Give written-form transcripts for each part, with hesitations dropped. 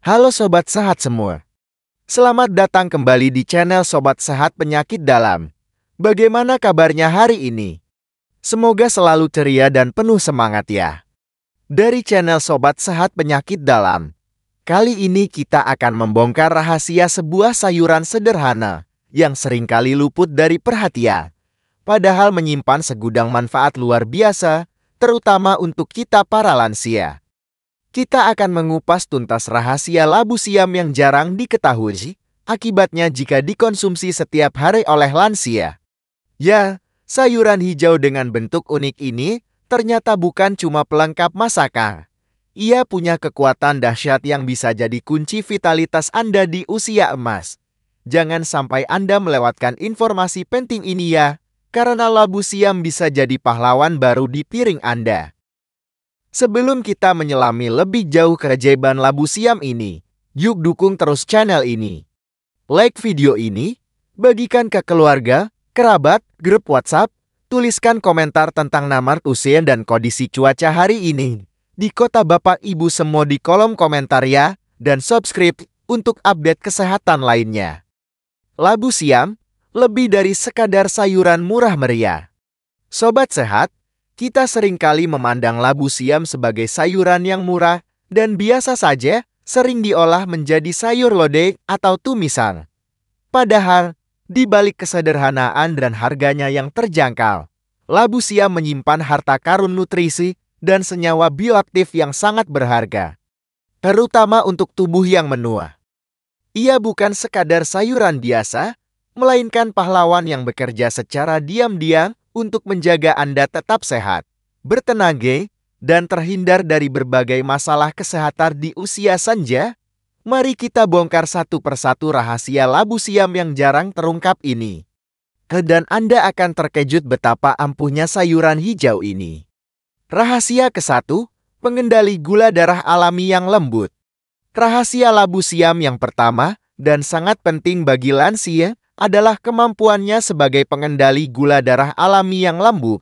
Halo Sobat Sehat semua. Selamat datang kembali di channel Sobat Sehat Penyakit Dalam. Bagaimana kabarnya hari ini? Semoga selalu ceria dan penuh semangat ya. Dari channel Sobat Sehat Penyakit Dalam, kali ini kita akan membongkar rahasia sebuah sayuran sederhana yang seringkali luput dari perhatian, padahal menyimpan segudang manfaat luar biasa, terutama untuk kita para lansia. Kita akan mengupas tuntas rahasia labu siam yang jarang diketahui akibatnya jika dikonsumsi setiap hari oleh lansia. Ya, sayuran hijau dengan bentuk unik ini ternyata bukan cuma pelengkap masakan. Ia punya kekuatan dahsyat yang bisa jadi kunci vitalitas Anda di usia emas. Jangan sampai Anda melewatkan informasi penting ini ya, karena labu siam bisa jadi pahlawan baru di piring Anda. Sebelum kita menyelami lebih jauh keajaiban labu siam ini, yuk dukung terus channel ini. Like video ini, bagikan ke keluarga, kerabat, grup WhatsApp, tuliskan komentar tentang nama usia dan kondisi cuaca hari ini di kota Bapak Ibu semua di kolom komentar ya, dan subscribe untuk update kesehatan lainnya. Labu siam, lebih dari sekadar sayuran murah meriah. Sobat Sehat, kita seringkali memandang labu siam sebagai sayuran yang murah dan biasa saja, sering diolah menjadi sayur lodeh atau tumisan. Padahal, di balik kesederhanaan dan harganya yang terjangkau, labu siam menyimpan harta karun nutrisi dan senyawa bioaktif yang sangat berharga, terutama untuk tubuh yang menua. Ia bukan sekadar sayuran biasa, melainkan pahlawan yang bekerja secara diam-diam untuk menjaga Anda tetap sehat, bertenaga, dan terhindar dari berbagai masalah kesehatan di usia senja. Mari kita bongkar satu persatu rahasia labu siam yang jarang terungkap ini. Dan Anda akan terkejut betapa ampuhnya sayuran hijau ini. Rahasia ke-1, pengendali gula darah alami yang lembut. Rahasia labu siam yang pertama, dan sangat penting bagi lansia, adalah kemampuannya sebagai pengendali gula darah alami yang lembut.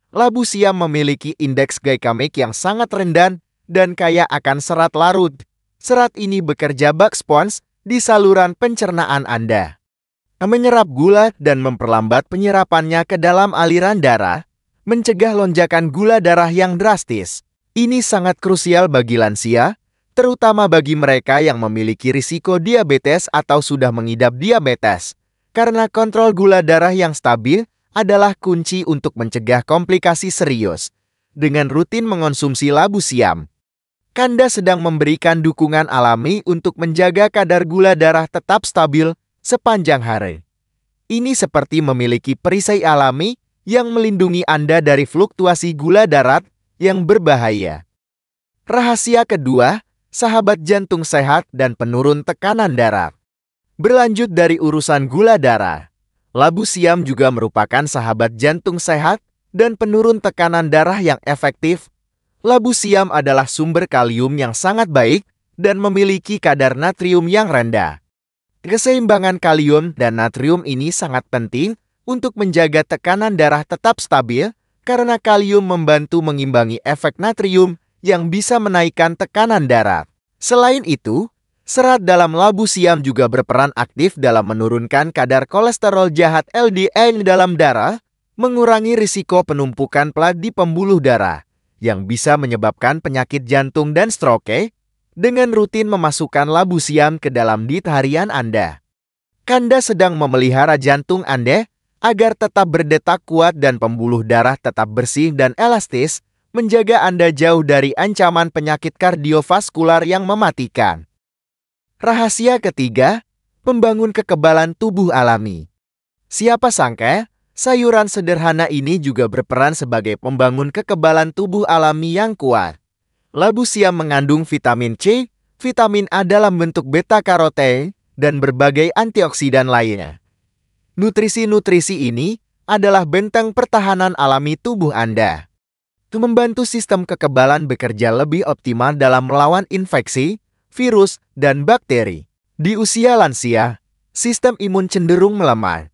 Labu siam memiliki indeks glikemik yang sangat rendah dan kaya akan serat larut. Serat ini bekerja bak spons di saluran pencernaan Anda, menyerap gula dan memperlambat penyerapannya ke dalam aliran darah, mencegah lonjakan gula darah yang drastis. Ini sangat krusial bagi lansia, terutama bagi mereka yang memiliki risiko diabetes atau sudah mengidap diabetes. Karena kontrol gula darah yang stabil adalah kunci untuk mencegah komplikasi serius. Dengan rutin mengonsumsi labu siam, Anda sedang memberikan dukungan alami untuk menjaga kadar gula darah tetap stabil sepanjang hari. Ini seperti memiliki perisai alami yang melindungi Anda dari fluktuasi gula darah yang berbahaya. Rahasia kedua, sahabat jantung sehat dan penurun tekanan darah. Berlanjut dari urusan gula darah, labu siam juga merupakan sahabat jantung sehat dan penurun tekanan darah yang efektif. Labu siam adalah sumber kalium yang sangat baik dan memiliki kadar natrium yang rendah. Keseimbangan kalium dan natrium ini sangat penting untuk menjaga tekanan darah tetap stabil karena kalium membantu mengimbangi efek natrium yang bisa menaikkan tekanan darah. Selain itu, serat dalam labu siam juga berperan aktif dalam menurunkan kadar kolesterol jahat LDL dalam darah, mengurangi risiko penumpukan plat di pembuluh darah, yang bisa menyebabkan penyakit jantung dan stroke. Dengan rutin memasukkan labu siam ke dalam diet harian Anda, Anda sedang memelihara jantung Anda agar tetap berdetak kuat dan pembuluh darah tetap bersih dan elastis, menjaga Anda jauh dari ancaman penyakit kardiovaskular yang mematikan. Rahasia ketiga, pembangun kekebalan tubuh alami. Siapa sangka, sayuran sederhana ini juga berperan sebagai pembangun kekebalan tubuh alami yang kuat. Labu siam mengandung vitamin C, vitamin A dalam bentuk beta-karoten, dan berbagai antioksidan lainnya. Nutrisi-nutrisi ini adalah benteng pertahanan alami tubuh Anda, membantu sistem kekebalan bekerja lebih optimal dalam melawan infeksi, virus, dan bakteri. Di usia lansia, sistem imun cenderung melemah,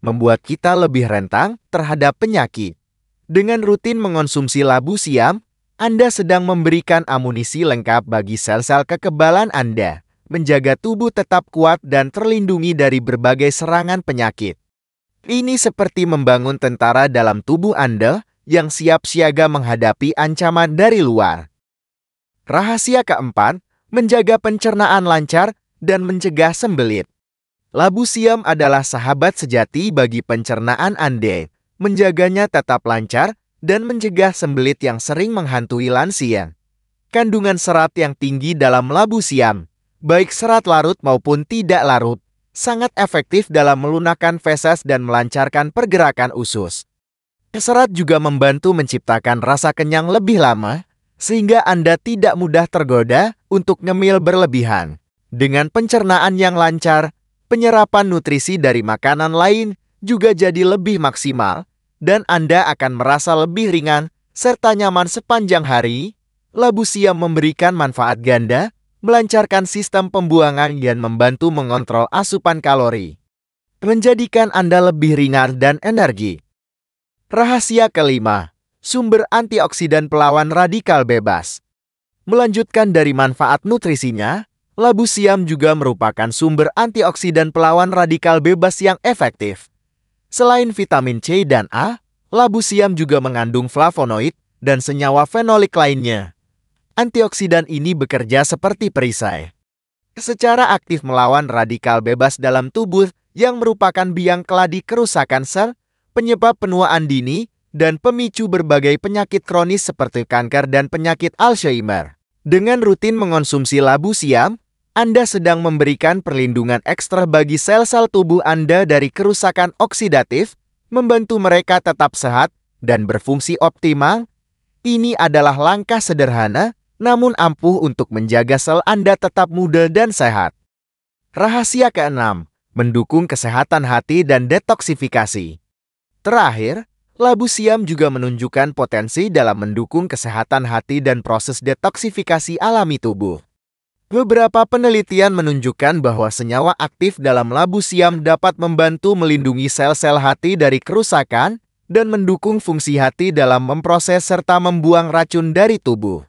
membuat kita lebih rentan terhadap penyakit. Dengan rutin mengonsumsi labu siam, Anda sedang memberikan amunisi lengkap bagi sel-sel kekebalan Anda, menjaga tubuh tetap kuat dan terlindungi dari berbagai serangan penyakit. Ini seperti membangun tentara dalam tubuh Anda yang siap siaga menghadapi ancaman dari luar. Rahasia keempat, menjaga pencernaan lancar dan mencegah sembelit. Labu siam adalah sahabat sejati bagi pencernaan Anda, menjaganya tetap lancar dan mencegah sembelit yang sering menghantui lansia. Kandungan serat yang tinggi dalam labu siam, baik serat larut maupun tidak larut, sangat efektif dalam melunakkan feses dan melancarkan pergerakan usus. Serat juga membantu menciptakan rasa kenyang lebih lama, sehingga Anda tidak mudah tergoda untuk ngemil berlebihan. Dengan pencernaan yang lancar, penyerapan nutrisi dari makanan lain juga jadi lebih maksimal, dan Anda akan merasa lebih ringan serta nyaman sepanjang hari. Labu siam memberikan manfaat ganda, melancarkan sistem pembuangan dan membantu mengontrol asupan kalori, menjadikan Anda lebih ringan dan energi. Rahasia kelima, sumber antioksidan pelawan radikal bebas. Melanjutkan dari manfaat nutrisinya, labu siam juga merupakan sumber antioksidan pelawan radikal bebas yang efektif. Selain vitamin C dan A, labu siam juga mengandung flavonoid dan senyawa fenolik lainnya. Antioksidan ini bekerja seperti perisai, secara aktif melawan radikal bebas dalam tubuh yang merupakan biang keladi kerusakan sel, penyebab penuaan dini, dan pemicu berbagai penyakit kronis seperti kanker dan penyakit Alzheimer. Dengan rutin mengonsumsi labu siam, Anda sedang memberikan perlindungan ekstra bagi sel-sel tubuh Anda dari kerusakan oksidatif, membantu mereka tetap sehat dan berfungsi optimal. Ini adalah langkah sederhana, namun ampuh untuk menjaga sel Anda tetap muda dan sehat. Rahasia keenam, mendukung kesehatan hati dan detoksifikasi. Terakhir, labu siam juga menunjukkan potensi dalam mendukung kesehatan hati dan proses detoksifikasi alami tubuh. Beberapa penelitian menunjukkan bahwa senyawa aktif dalam labu siam dapat membantu melindungi sel-sel hati dari kerusakan dan mendukung fungsi hati dalam memproses serta membuang racun dari tubuh.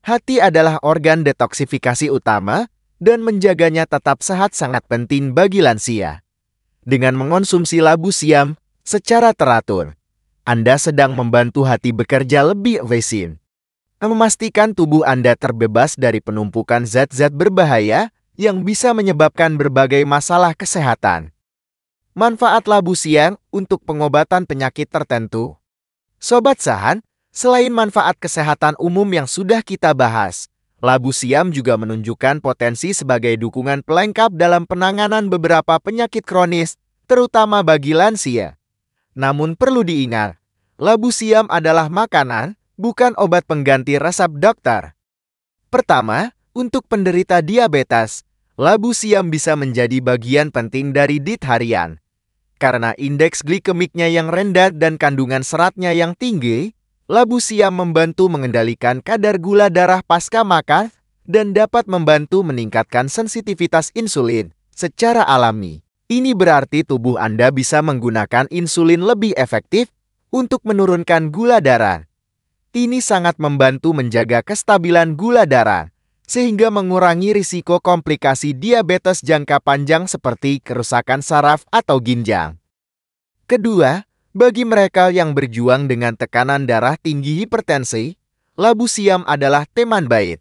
Hati adalah organ detoksifikasi utama, dan menjaganya tetap sehat sangat penting bagi lansia. Dengan mengonsumsi labu siam secara teratur, Anda sedang membantu hati bekerja lebih efisien, memastikan tubuh Anda terbebas dari penumpukan zat-zat berbahaya yang bisa menyebabkan berbagai masalah kesehatan. Manfaat labu siam untuk pengobatan penyakit tertentu. Sobat Sahan, selain manfaat kesehatan umum yang sudah kita bahas, labu siam juga menunjukkan potensi sebagai dukungan pelengkap dalam penanganan beberapa penyakit kronis, terutama bagi lansia. Namun perlu diingat, labu siam adalah makanan, bukan obat pengganti resep dokter. Pertama, untuk penderita diabetes, labu siam bisa menjadi bagian penting dari diet harian. Karena indeks glikemiknya yang rendah dan kandungan seratnya yang tinggi, labu siam membantu mengendalikan kadar gula darah pasca makan dan dapat membantu meningkatkan sensitivitas insulin secara alami. Ini berarti tubuh Anda bisa menggunakan insulin lebih efektif untuk menurunkan gula darah. Ini sangat membantu menjaga kestabilan gula darah, sehingga mengurangi risiko komplikasi diabetes jangka panjang seperti kerusakan saraf atau ginjal. Kedua, bagi mereka yang berjuang dengan tekanan darah tinggi hipertensi, labu siam adalah teman baik.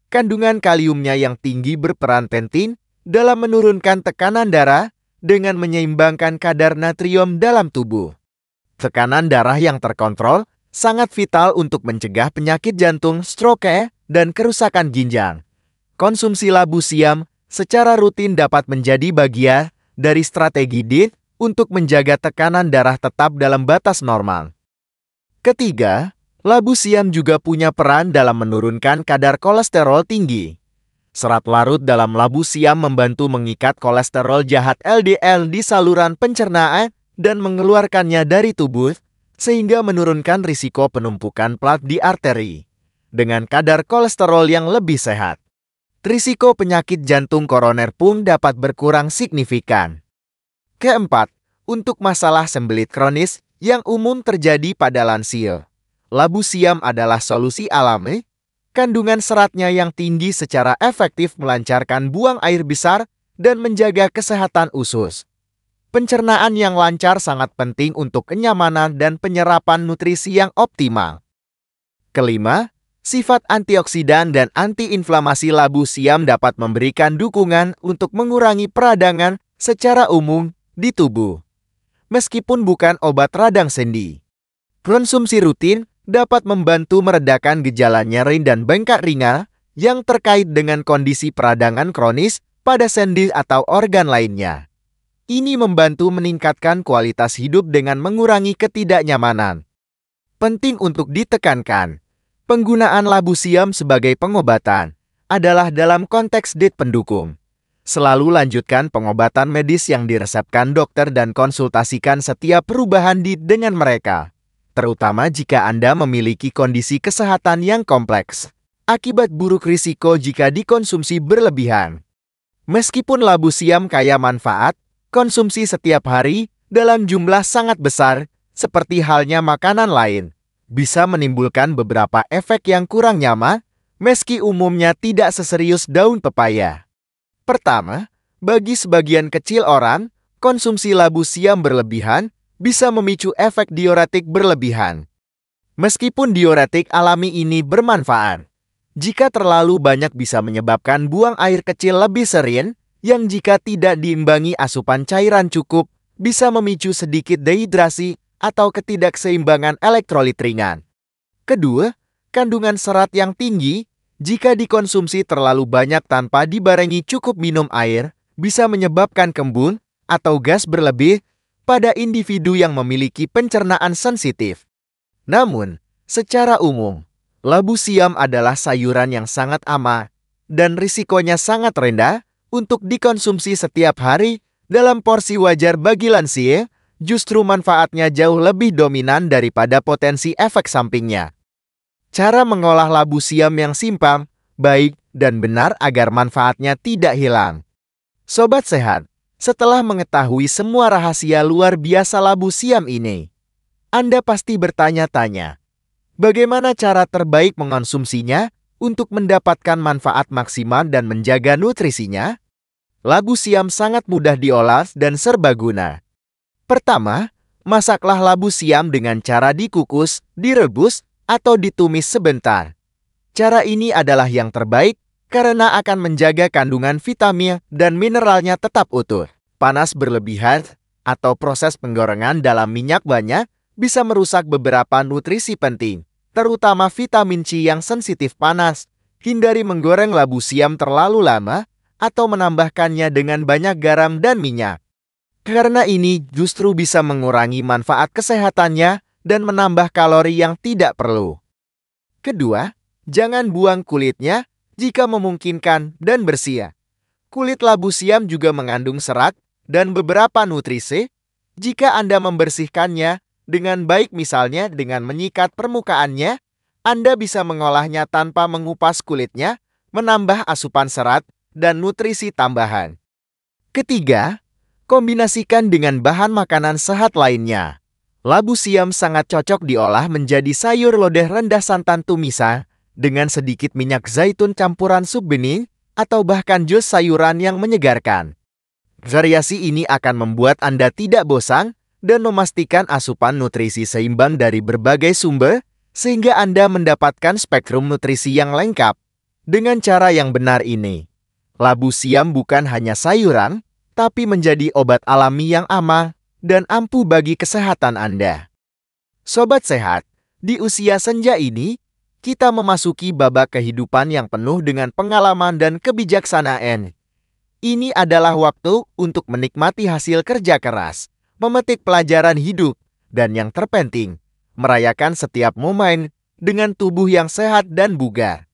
Kandungan kaliumnya yang tinggi berperan penting dalam menurunkan tekanan darah dengan menyeimbangkan kadar natrium dalam tubuh. Tekanan darah yang terkontrol sangat vital untuk mencegah penyakit jantung, stroke, dan kerusakan ginjal. Konsumsi labu siam secara rutin dapat menjadi bagian dari strategi diet untuk menjaga tekanan darah tetap dalam batas normal. Ketiga, labu siam juga punya peran dalam menurunkan kadar kolesterol tinggi. Serat larut dalam labu siam membantu mengikat kolesterol jahat LDL di saluran pencernaan dan mengeluarkannya dari tubuh, sehingga menurunkan risiko penumpukan plat di arteri. Dengan kadar kolesterol yang lebih sehat, risiko penyakit jantung koroner pun dapat berkurang signifikan. Keempat, untuk masalah sembelit kronis yang umum terjadi pada lansia, Labu siam adalah solusi alami. Kandungan seratnya yang tinggi secara efektif melancarkan buang air besar dan menjaga kesehatan usus. Pencernaan yang lancar sangat penting untuk kenyamanan dan penyerapan nutrisi yang optimal. Kelima, sifat antioksidan dan antiinflamasi labu siam dapat memberikan dukungan untuk mengurangi peradangan secara umum di tubuh. Meskipun bukan obat radang sendi, konsumsi rutin dapat membantu meredakan gejala nyeri dan bengkak ringan yang terkait dengan kondisi peradangan kronis pada sendi atau organ lainnya. Ini membantu meningkatkan kualitas hidup dengan mengurangi ketidaknyamanan. Penting untuk ditekankan, penggunaan labu siam sebagai pengobatan adalah dalam konteks diet pendukung. Selalu lanjutkan pengobatan medis yang diresepkan dokter dan konsultasikan setiap perubahan diet dengan mereka, terutama jika Anda memiliki kondisi kesehatan yang kompleks. Akibat buruk risiko jika dikonsumsi berlebihan. Meskipun labu siam kaya manfaat, konsumsi setiap hari dalam jumlah sangat besar, seperti halnya makanan lain, bisa menimbulkan beberapa efek yang kurang nyaman, meski umumnya tidak seserius daun pepaya. Pertama, bagi sebagian kecil orang, konsumsi labu siam berlebihan bisa memicu efek diuretik berlebihan. Meskipun diuretik alami ini bermanfaat, jika terlalu banyak bisa menyebabkan buang air kecil lebih sering, yang jika tidak diimbangi asupan cairan cukup, bisa memicu sedikit dehidrasi atau ketidakseimbangan elektrolit ringan. Kedua, kandungan serat yang tinggi, jika dikonsumsi terlalu banyak tanpa dibarengi cukup minum air, bisa menyebabkan kembung atau gas berlebih pada individu yang memiliki pencernaan sensitif. Namun, secara umum, labu siam adalah sayuran yang sangat aman dan risikonya sangat rendah untuk dikonsumsi setiap hari dalam porsi wajar bagi lansia. Justru manfaatnya jauh lebih dominan daripada potensi efek sampingnya. Cara mengolah labu siam yang simpang, baik, dan benar agar manfaatnya tidak hilang. Sobat sehat, setelah mengetahui semua rahasia luar biasa labu siam ini, Anda pasti bertanya-tanya, bagaimana cara terbaik mengonsumsinya untuk mendapatkan manfaat maksimal dan menjaga nutrisinya? Labu siam sangat mudah diolah dan serbaguna. Pertama, masaklah labu siam dengan cara dikukus, direbus, atau ditumis sebentar. Cara ini adalah yang terbaik karena akan menjaga kandungan vitamin dan mineralnya tetap utuh. Panas berlebihan atau proses penggorengan dalam minyak banyak bisa merusak beberapa nutrisi penting, terutama vitamin C yang sensitif panas. Hindari menggoreng labu siam terlalu lama atau menambahkannya dengan banyak garam dan minyak. Karena ini justru bisa mengurangi manfaat kesehatannya dan menambah kalori yang tidak perlu. Kedua, jangan buang kulitnya jika memungkinkan dan bersih. Kulit labu siam juga mengandung serat dan beberapa nutrisi. Jika Anda membersihkannya dengan baik, misalnya dengan menyikat permukaannya, Anda bisa mengolahnya tanpa mengupas kulitnya, menambah asupan serat dan nutrisi tambahan. Ketiga, kombinasikan dengan bahan makanan sehat lainnya. Labu siam sangat cocok diolah menjadi sayur lodeh rendah santan tumisan dengan sedikit minyak zaitun campuran sup bening atau bahkan jus sayuran yang menyegarkan. Variasi ini akan membuat Anda tidak bosan dan memastikan asupan nutrisi seimbang dari berbagai sumber sehingga Anda mendapatkan spektrum nutrisi yang lengkap. Dengan cara yang benar ini, labu siam bukan hanya sayuran, tapi menjadi obat alami yang aman dan ampuh bagi kesehatan Anda. Sobat sehat, di usia senja ini, kita memasuki babak kehidupan yang penuh dengan pengalaman dan kebijaksanaan. Ini adalah waktu untuk menikmati hasil kerja keras, memetik pelajaran hidup, dan yang terpenting, merayakan setiap momen dengan tubuh yang sehat dan bugar.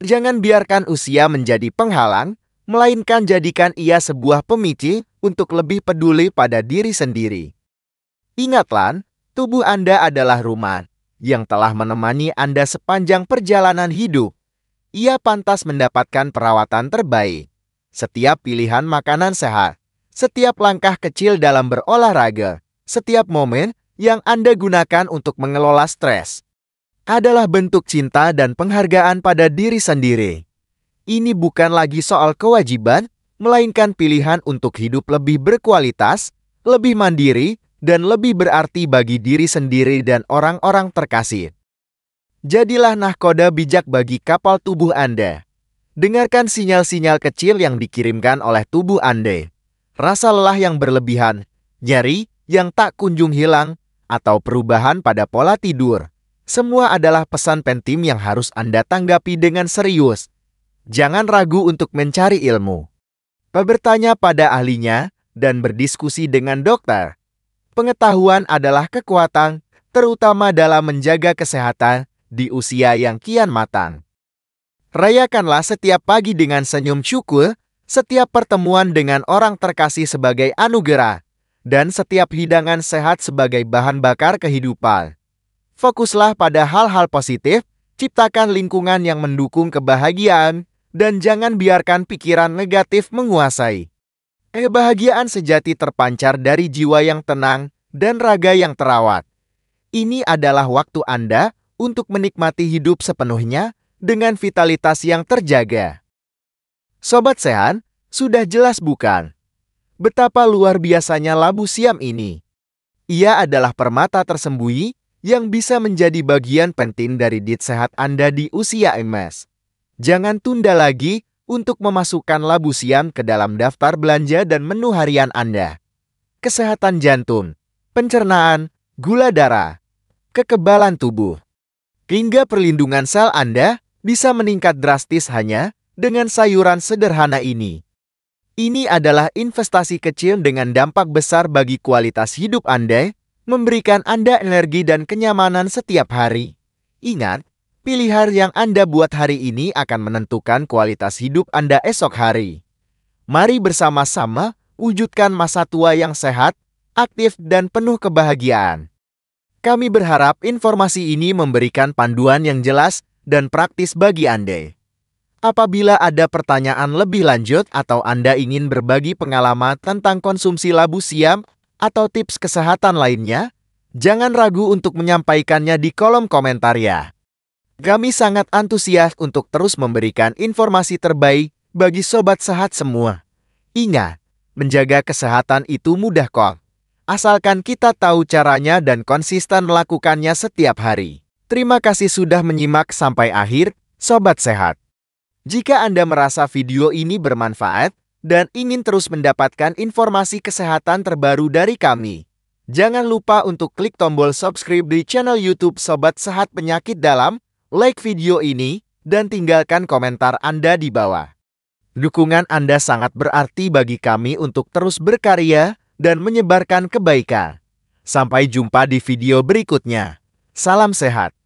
Jangan biarkan usia menjadi penghalang, melainkan jadikan ia sebuah pemicu untuk lebih peduli pada diri sendiri. Ingatlah, tubuh Anda adalah rumah yang telah menemani Anda sepanjang perjalanan hidup. Ia pantas mendapatkan perawatan terbaik. Setiap pilihan makanan sehat, setiap langkah kecil dalam berolahraga, setiap momen yang Anda gunakan untuk mengelola stres, adalah bentuk cinta dan penghargaan pada diri sendiri. Ini bukan lagi soal kewajiban, melainkan pilihan untuk hidup lebih berkualitas, lebih mandiri, dan lebih berarti bagi diri sendiri dan orang-orang terkasih. Jadilah nahkoda bijak bagi kapal tubuh Anda. Dengarkan sinyal-sinyal kecil yang dikirimkan oleh tubuh Anda. Rasa lelah yang berlebihan, nyeri yang tak kunjung hilang, atau perubahan pada pola tidur. Semua adalah pesan penting yang harus Anda tanggapi dengan serius. Jangan ragu untuk mencari ilmu. Bertanya pada ahlinya dan berdiskusi dengan dokter. Pengetahuan adalah kekuatan, terutama dalam menjaga kesehatan di usia yang kian matang. Rayakanlah setiap pagi dengan senyum syukur, setiap pertemuan dengan orang terkasih sebagai anugerah, dan setiap hidangan sehat sebagai bahan bakar kehidupan. Fokuslah pada hal-hal positif, ciptakan lingkungan yang mendukung kebahagiaan, dan jangan biarkan pikiran negatif menguasai. Kebahagiaan sejati terpancar dari jiwa yang tenang dan raga yang terawat. Ini adalah waktu Anda untuk menikmati hidup sepenuhnya dengan vitalitas yang terjaga. Sobat Sehat, sudah jelas bukan? Betapa luar biasanya labu siam ini. Ia adalah permata tersembunyi yang bisa menjadi bagian penting dari diet sehat Anda di usia emas. Jangan tunda lagi untuk memasukkan labu siam ke dalam daftar belanja dan menu harian Anda. Kesehatan jantung, pencernaan, gula darah, kekebalan tubuh, hingga perlindungan sel Anda bisa meningkat drastis hanya dengan sayuran sederhana ini. Ini adalah investasi kecil dengan dampak besar bagi kualitas hidup Anda, memberikan Anda energi dan kenyamanan setiap hari. Ingat, pilihan yang Anda buat hari ini akan menentukan kualitas hidup Anda esok hari. Mari bersama-sama wujudkan masa tua yang sehat, aktif, dan penuh kebahagiaan. Kami berharap informasi ini memberikan panduan yang jelas dan praktis bagi Anda. Apabila ada pertanyaan lebih lanjut atau Anda ingin berbagi pengalaman tentang konsumsi labu siam atau tips kesehatan lainnya, jangan ragu untuk menyampaikannya di kolom komentar ya. Kami sangat antusias untuk terus memberikan informasi terbaik bagi sobat sehat semua. Ingat, menjaga kesehatan itu mudah kok. Asalkan kita tahu caranya dan konsisten melakukannya setiap hari. Terima kasih sudah menyimak sampai akhir, sobat sehat. Jika Anda merasa video ini bermanfaat dan ingin terus mendapatkan informasi kesehatan terbaru dari kami, jangan lupa untuk klik tombol subscribe di channel YouTube Sobat Sehat Penyakit Dalam, like video ini, dan tinggalkan komentar Anda di bawah. Dukungan Anda sangat berarti bagi kami untuk terus berkarya dan menyebarkan kebaikan. Sampai jumpa di video berikutnya. Salam sehat.